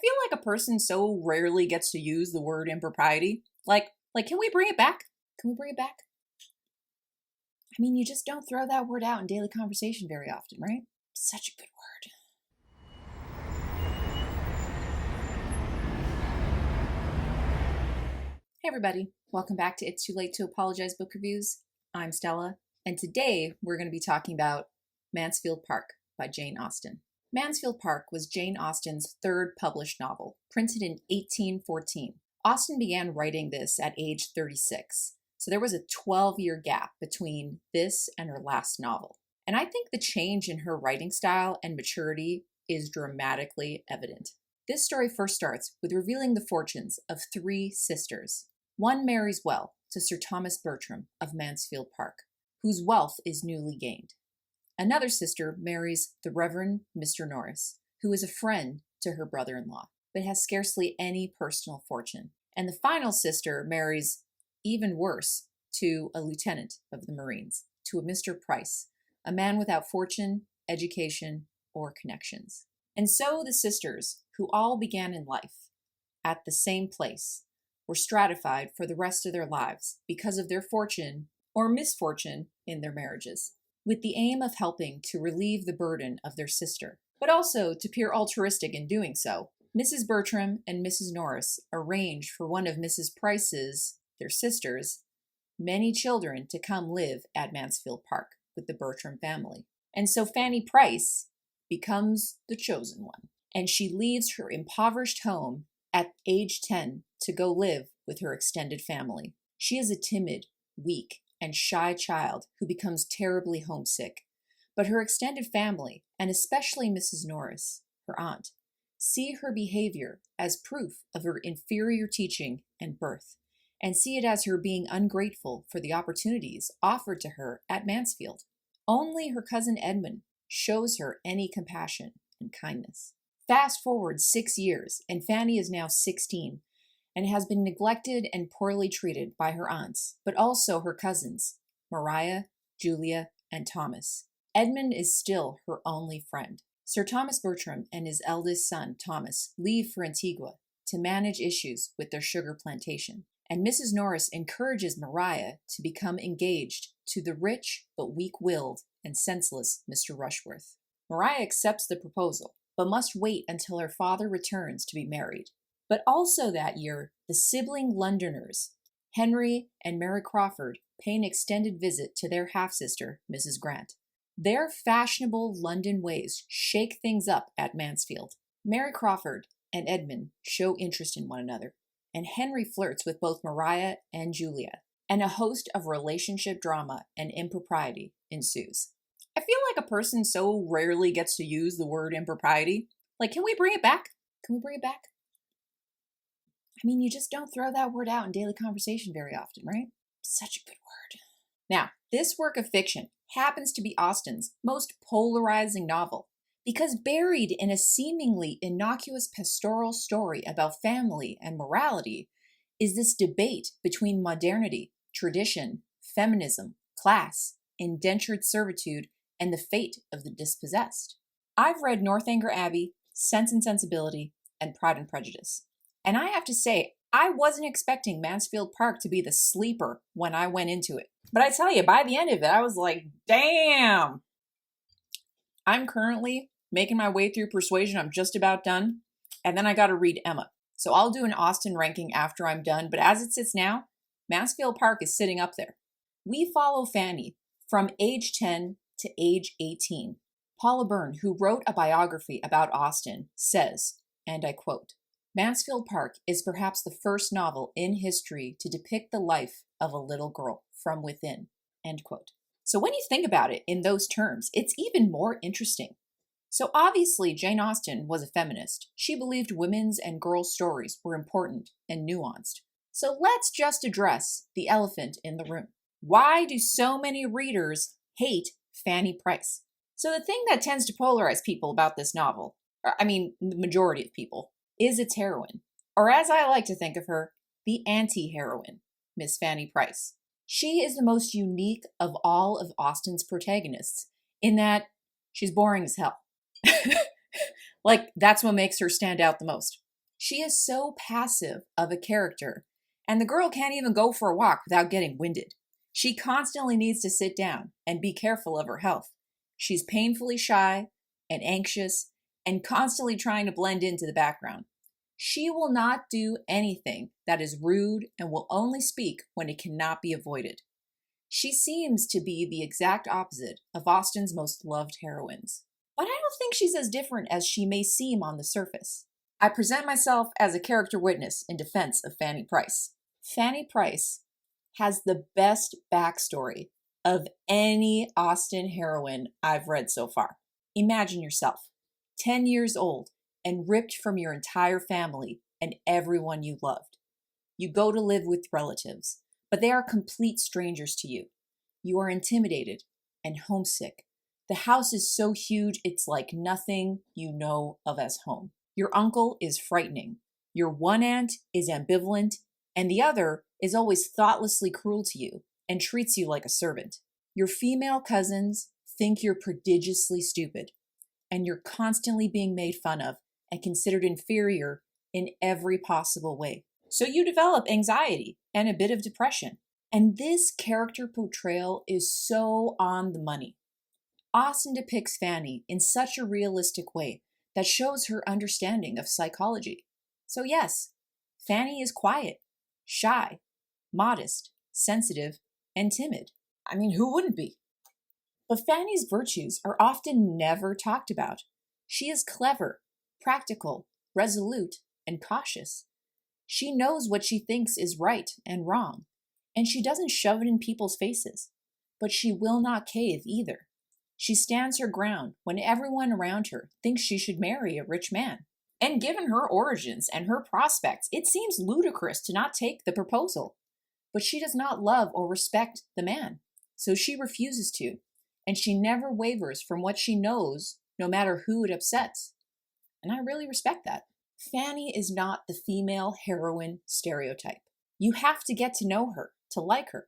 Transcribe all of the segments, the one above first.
feel like a person so rarely gets to use the word impropriety. Like, can we bring it back? Can we bring it back? I mean, you just don't throw that word out in daily conversation very often, right? Such a good word. Hey everybody, welcome back to It's Too Late to Apologize Book Reviews. I'm Stella, and today we're going to be talking about Mansfield Park by Jane Austen. Mansfield Park was Jane Austen's third published novel, printed in 1814. Austen began writing this at age 36, so there was a 12-year gap between this and her last novel. And I think the change in her writing style and maturity is dramatically evident. This story first starts with revealing the fortunes of three sisters. One marries well to Sir Thomas Bertram of Mansfield Park, whose wealth is newly gained. Another sister marries the Reverend Mr. Norris, who is a friend to her brother-in-law, but has scarcely any personal fortune. And the final sister marries, even worse, to a lieutenant of the Marines, to a Mr. Price, a man without fortune, education, or connections. And so the sisters, who all began in life at the same place, were stratified for the rest of their lives because of their fortune or misfortune in their marriages, with the aim of helping to relieve the burden of their sister, but also to appear altruistic in doing so. Mrs. Bertram and Mrs. Norris arranged for one of Mrs. Price's, their sisters, many children to come live at Mansfield Park with the Bertram family. And so Fanny Price becomes the chosen one, and she leaves her impoverished home at age 10 to go live with her extended family. She is a timid, weak, and shy child who becomes terribly homesick, but her extended family, and especially Mrs. Norris, her aunt, see her behavior as proof of her inferior teaching and birth, and see it as her being ungrateful for the opportunities offered to her at Mansfield. Only her cousin Edmund shows her any compassion and kindness. Fast forward 6 years, and Fanny is now 16, and has been neglected and poorly treated by her aunts, but also her cousins, Maria, Julia, and Thomas. Edmund is still her only friend. Sir Thomas Bertram and his eldest son, Thomas, leave for Antigua to manage issues with their sugar plantation, and Mrs. Norris encourages Maria to become engaged to the rich but weak-willed and senseless Mr. Rushworth. Maria accepts the proposal, but must wait until her father returns to be married. But also that year, the sibling Londoners, Henry and Mary Crawford, pay an extended visit to their half-sister, Mrs. Grant. Their fashionable London ways shake things up at Mansfield. Mary Crawford and Edmund show interest in one another, and Henry flirts with both Maria and Julia, and a host of relationship drama and impropriety ensues. I feel like a person so rarely gets to use the word impropriety. Like, can we bring it back? Can we bring it back? I mean, you just don't throw that word out in daily conversation very often, right? Such a good word. Now, this work of fiction happens to be Austen's most polarizing novel, because buried in a seemingly innocuous pastoral story about family and morality is this debate between modernity, tradition, feminism, class, indentured servitude, and the fate of the dispossessed. I've read Northanger Abbey, Sense and Sensibility, and Pride and Prejudice. And I have to say, I wasn't expecting Mansfield Park to be the sleeper when I went into it. But I tell you, by the end of it, I was like, damn! I'm currently making my way through Persuasion. I'm just about done. And then I got to read Emma. So I'll do an Austen ranking after I'm done. But as it sits now, Mansfield Park is sitting up there. We follow Fanny from age 10 to age 18. Paula Byrne, who wrote a biography about Austen, says, and I quote, "Mansfield Park is perhaps the first novel in history to depict the life of a little girl from within." End quote. So when you think about it in those terms, it's even more interesting. So obviously Jane Austen was a feminist. She believed women's and girls' stories were important and nuanced. So let's just address the elephant in the room. Why do so many readers hate Fanny Price? So the thing that tends to polarize people about this novel, the majority of people, is its heroine, or as I like to think of her, the anti-heroine, Miss Fanny Price. She is the most unique of all of Austen's protagonists in that she's boring as hell. Like, that's what makes her stand out the most. She is so passive of a character, and the girl can't even go for a walk without getting winded. She constantly needs to sit down and be careful of her health. She's painfully shy and anxious and constantly trying to blend into the background. She will not do anything that is rude and will only speak when it cannot be avoided. She seems to be the exact opposite of Austen's most loved heroines. But I don't think she's as different as she may seem on the surface. I present myself as a character witness in defense of Fanny Price. Fanny Price has the best backstory of any Austen heroine I've read so far. Imagine yourself, 10 years old and ripped from your entire family and everyone you loved. You go to live with relatives, but they are complete strangers to you. You are intimidated and homesick. The house is so huge it's like nothing you know of as home. Your uncle is frightening. Your one aunt is ambivalent, and the other is always thoughtlessly cruel to you and treats you like a servant. Your female cousins think you're prodigiously stupid, and you're constantly being made fun of and considered inferior in every possible way. So you develop anxiety and a bit of depression. And this character portrayal is so on the money. Austen depicts Fanny in such a realistic way that shows her understanding of psychology. So yes, Fanny is quiet, shy, modest, sensitive, and timid. I mean, who wouldn't be? But Fanny's virtues are often never talked about. She is clever, practical, resolute, and cautious. She knows what she thinks is right and wrong, and she doesn't shove it in people's faces. But she will not cave either. She stands her ground when everyone around her thinks she should marry a rich man. And given her origins and her prospects, it seems ludicrous to not take the proposal. But she does not love or respect the man, so she refuses to, and she never wavers from what she knows, no matter who it upsets. And I really respect that. Fanny is not the female heroine stereotype. You have to get to know her to like her.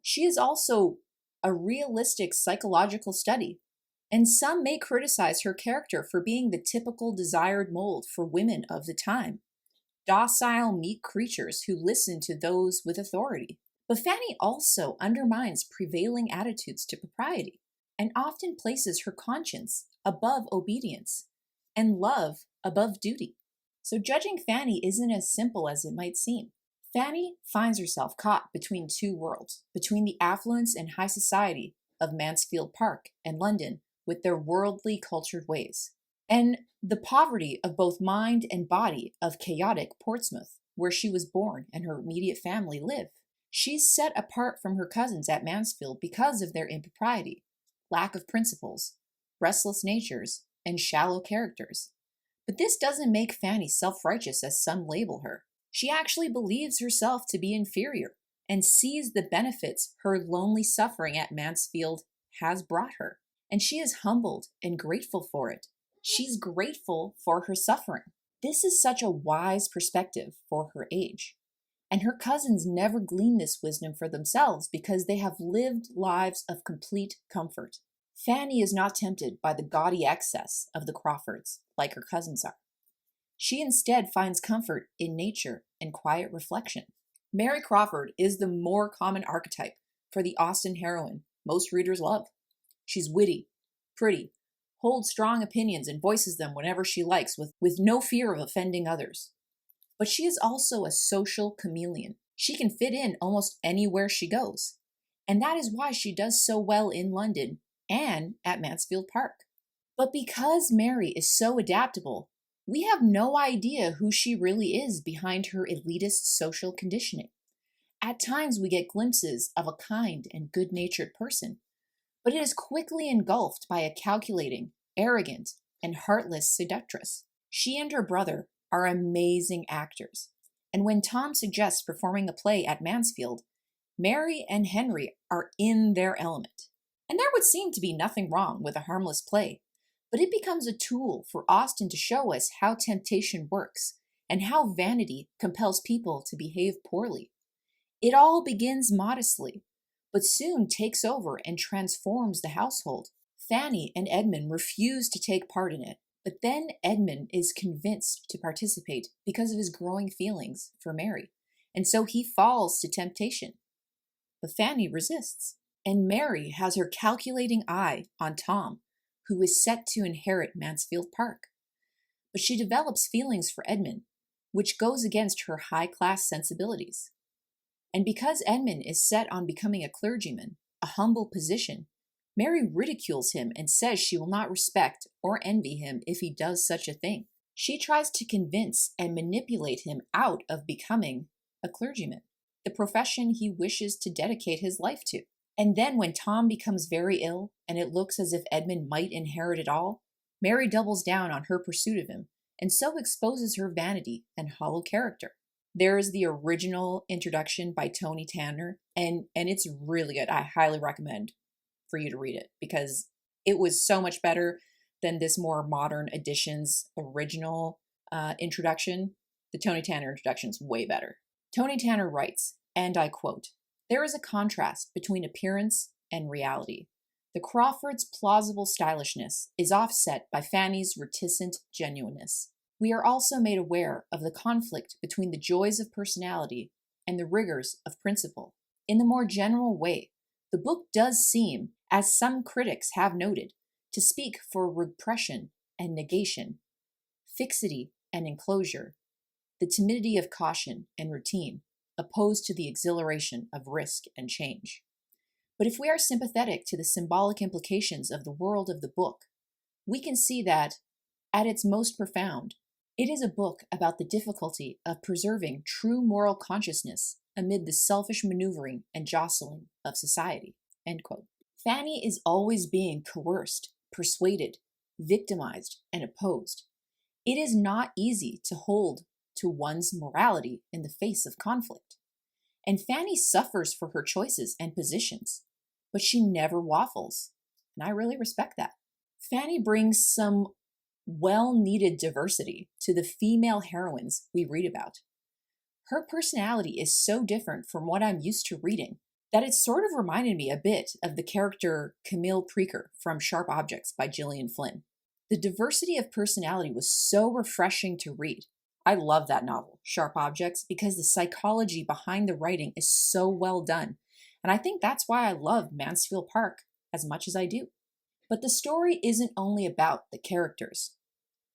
She is also a realistic psychological study, and some may criticize her character for being the typical desired mold for women of the time, docile, meek creatures who listen to those with authority. But Fanny also undermines prevailing attitudes to propriety and often places her conscience above obedience and love above duty. So judging Fanny isn't as simple as it might seem. Fanny finds herself caught between two worlds, between the affluence and high society of Mansfield Park and London with their worldly cultured ways, and the poverty of both mind and body of chaotic Portsmouth, where she was born and her immediate family live. She's set apart from her cousins at Mansfield because of their impropriety, lack of principles, restless natures, and shallow characters. But this doesn't make Fanny self-righteous as some label her. She actually believes herself to be inferior and sees the benefits her lonely suffering at Mansfield has brought her. And she is humbled and grateful for it. She's grateful for her suffering. This is such a wise perspective for her age. And her cousins never glean this wisdom for themselves because they have lived lives of complete comfort. Fanny is not tempted by the gaudy excess of the Crawfords like her cousins are. She instead finds comfort in nature and quiet reflection. Mary Crawford is the more common archetype for the Austen heroine most readers love. She's witty, pretty, holds strong opinions and voices them whenever she likes with no fear of offending others. But she is also a social chameleon. She can fit in almost anywhere she goes. And that is why she does so well in London and at Mansfield Park. But because Mary is so adaptable, we have no idea who she really is behind her elitist social conditioning. At times we get glimpses of a kind and good-natured person, but it is quickly engulfed by a calculating, arrogant, and heartless seductress. She and her brother are amazing actors, and when Tom suggests performing a play at Mansfield, Mary and Henry are in their element. And there would seem to be nothing wrong with a harmless play, but it becomes a tool for Austen to show us how temptation works and how vanity compels people to behave poorly. It all begins modestly, but soon takes over and transforms the household. Fanny and Edmund refuse to take part in it, But then Edmund is convinced to participate because of his growing feelings for Mary, and so he falls to temptation. But Fanny resists, and Mary has her calculating eye on Tom, who is set to inherit Mansfield Park. But she develops feelings for Edmund, which goes against her high-class sensibilities. And because Edmund is set on becoming a clergyman, a humble position, Mary ridicules him and says she will not respect or envy him if he does such a thing. She tries to convince and manipulate him out of becoming a clergyman, the profession he wishes to dedicate his life to. And then when Tom becomes very ill and it looks as if Edmund might inherit it all, Mary doubles down on her pursuit of him and so exposes her vanity and hollow character. There is the original introduction by Tony Tanner, and it's really good. I highly recommend for you to read it because it was so much better than this more modern edition's original introduction. The Tony Tanner introduction is way better. Tony Tanner writes, and I quote, "There is a contrast between appearance and reality. The Crawfords' plausible stylishness is offset by Fanny's reticent genuineness. We are also made aware of the conflict between the joys of personality and the rigors of principle. In the more general way, the book does seem, as some critics have noted, to speak for repression and negation, fixity and enclosure, the timidity of caution and routine, opposed to the exhilaration of risk and change. But if we are sympathetic to the symbolic implications of the world of the book, we can see that, at its most profound, it is a book about the difficulty of preserving true moral consciousness amid the selfish maneuvering and jostling of society." End quote. Fanny is always being coerced, persuaded, victimized, and opposed. It is not easy to hold to one's morality in the face of conflict. And Fanny suffers for her choices and positions, but she never waffles, and I really respect that. Fanny brings some well-needed diversity to the female heroines we read about. Her personality is so different from what I'm used to reading that it sort of reminded me a bit of the character Camille Preaker from Sharp Objects by Gillian Flynn. The diversity of personality was so refreshing to read. I love that novel, Sharp Objects, because the psychology behind the writing is so well done. And I think that's why I love Mansfield Park as much as I do. But the story isn't only about the characters.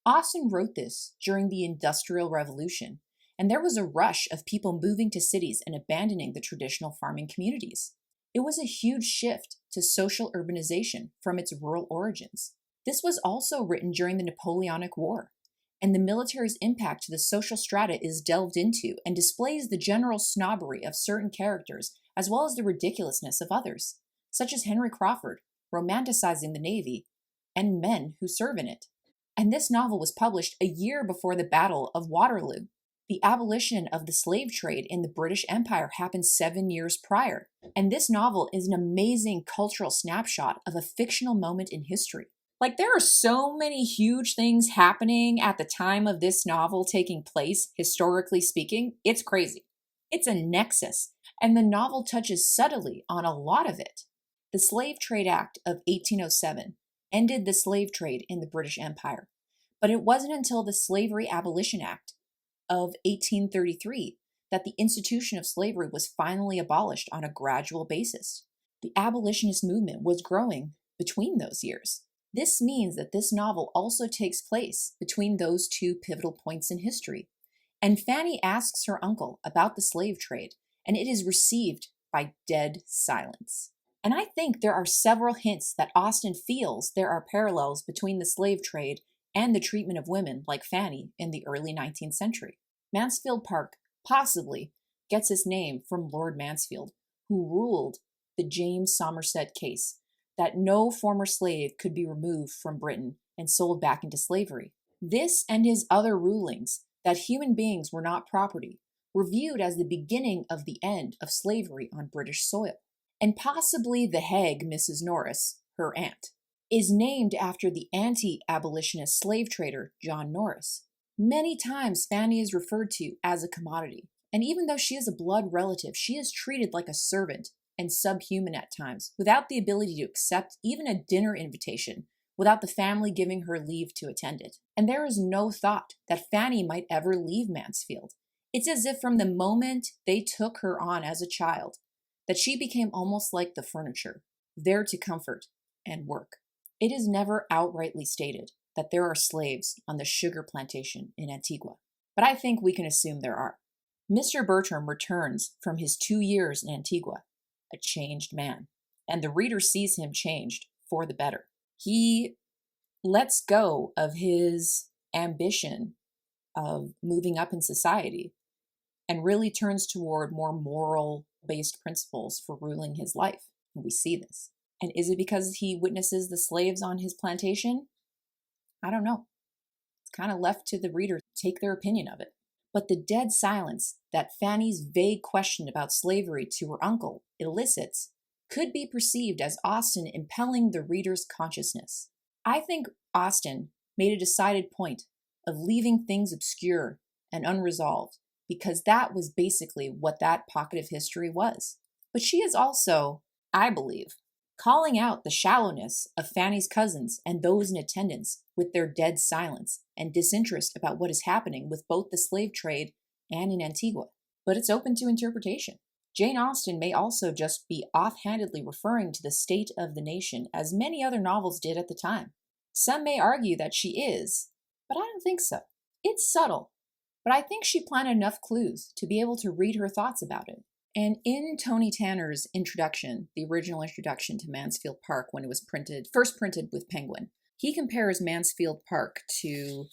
Austen wrote this during the Industrial Revolution, and there was a rush of people moving to cities and abandoning the traditional farming communities. It was a huge shift to social urbanization from its rural origins. This was also written during the Napoleonic War, and the military's impact to the social strata is delved into and displays the general snobbery of certain characters as well as the ridiculousness of others, such as Henry Crawford, romanticizing the Navy, and men who serve in it. And this novel was published a year before the Battle of Waterloo. The abolition of the slave trade in the British Empire happened 7 years prior, and this novel is an amazing cultural snapshot of a fictional moment in history. Like, there are so many huge things happening at the time of this novel taking place, historically speaking, it's crazy. It's a nexus, and the novel touches subtly on a lot of it. The Slave Trade Act of 1807 ended the slave trade in the British Empire, but it wasn't until the Slavery Abolition Act of 1833 that the institution of slavery was finally abolished on a gradual basis. The abolitionist movement was growing between those years. This means that this novel also takes place between those two pivotal points in history, and Fanny asks her uncle about the slave trade, and it is received by dead silence. And I think there are several hints that Austen feels there are parallels between the slave trade and the treatment of women like Fanny in the early 19th century. Mansfield Park possibly gets its name from Lord Mansfield, who ruled the James Somerset case, that no former slave could be removed from Britain and sold back into slavery. This and his other rulings that human beings were not property were viewed as the beginning of the end of slavery on British soil. And possibly the Hague, Mrs. Norris, her aunt, is named after the anti-abolitionist slave trader John Norris. Many times Fanny is referred to as a commodity, and even though she is a blood relative, she is treated like a servant and subhuman at times, without the ability to accept even a dinner invitation without the family giving her leave to attend it. And there is no thought that Fanny might ever leave Mansfield. It's as if from the moment they took her on as a child, that she became almost like the furniture, there to comfort and work. It is never outrightly stated that there are slaves on the sugar plantation in Antigua, but I think we can assume there are. Mr. Bertram returns from his 2 years in Antigua, a changed man, and the reader sees him changed for the better. He lets go of his ambition of moving up in society and really turns toward more moral-based principles for ruling his life. And we see this. And is it because he witnesses the slaves on his plantation? I don't know. It's kind of left to the reader to take their opinion of it. But the dead silence that Fanny's vague question about slavery to her uncle elicits could be perceived as Austen impelling the reader's consciousness. I think Austen made a decided point of leaving things obscure and unresolved, because that was basically what that pocket of history was. But she is also, I believe, calling out the shallowness of Fanny's cousins and those in attendance with their dead silence and disinterest about what is happening with both the slave trade and in Antigua. But it's open to interpretation. Jane Austen may also just be offhandedly referring to the state of the nation, as many other novels did at the time. Some may argue that she is, but I don't think so. It's subtle, but I think she planted enough clues to be able to read her thoughts about it. And in Tony Tanner's introduction, the original introduction to Mansfield Park when it was first printed with Penguin, he compares Mansfield Park to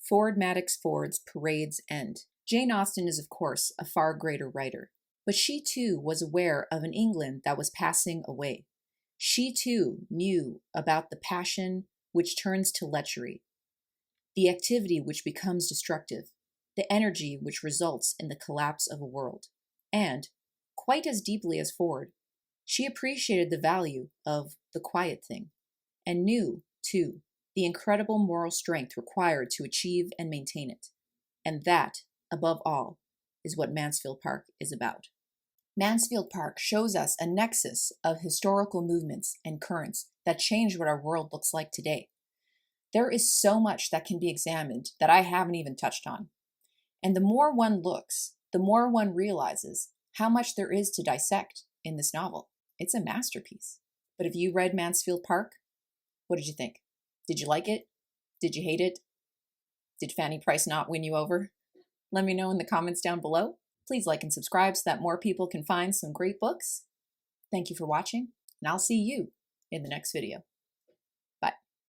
Ford Madox Ford's Parade's End. Jane Austen is, of course, a far greater writer, but she too was aware of an England that was passing away. She too knew about the passion which turns to lechery, the activity which becomes destructive, the energy which results in the collapse of a world. And, quite as deeply as Ford, she appreciated the value of the quiet thing, and knew, too, the incredible moral strength required to achieve and maintain it. And that, above all, is what Mansfield Park is about. Mansfield Park shows us a nexus of historical movements and currents that change what our world looks like today. There is so much that can be examined that I haven't even touched on. And the more one looks, the more one realizes how much there is to dissect in this novel. It's a masterpiece. But if you read Mansfield Park, what did you think? Did you like it? Did you hate it? Did Fanny Price not win you over? Let me know in the comments down below. Please like and subscribe so that more people can find some great books. Thank you for watching, and I'll see you in the next video.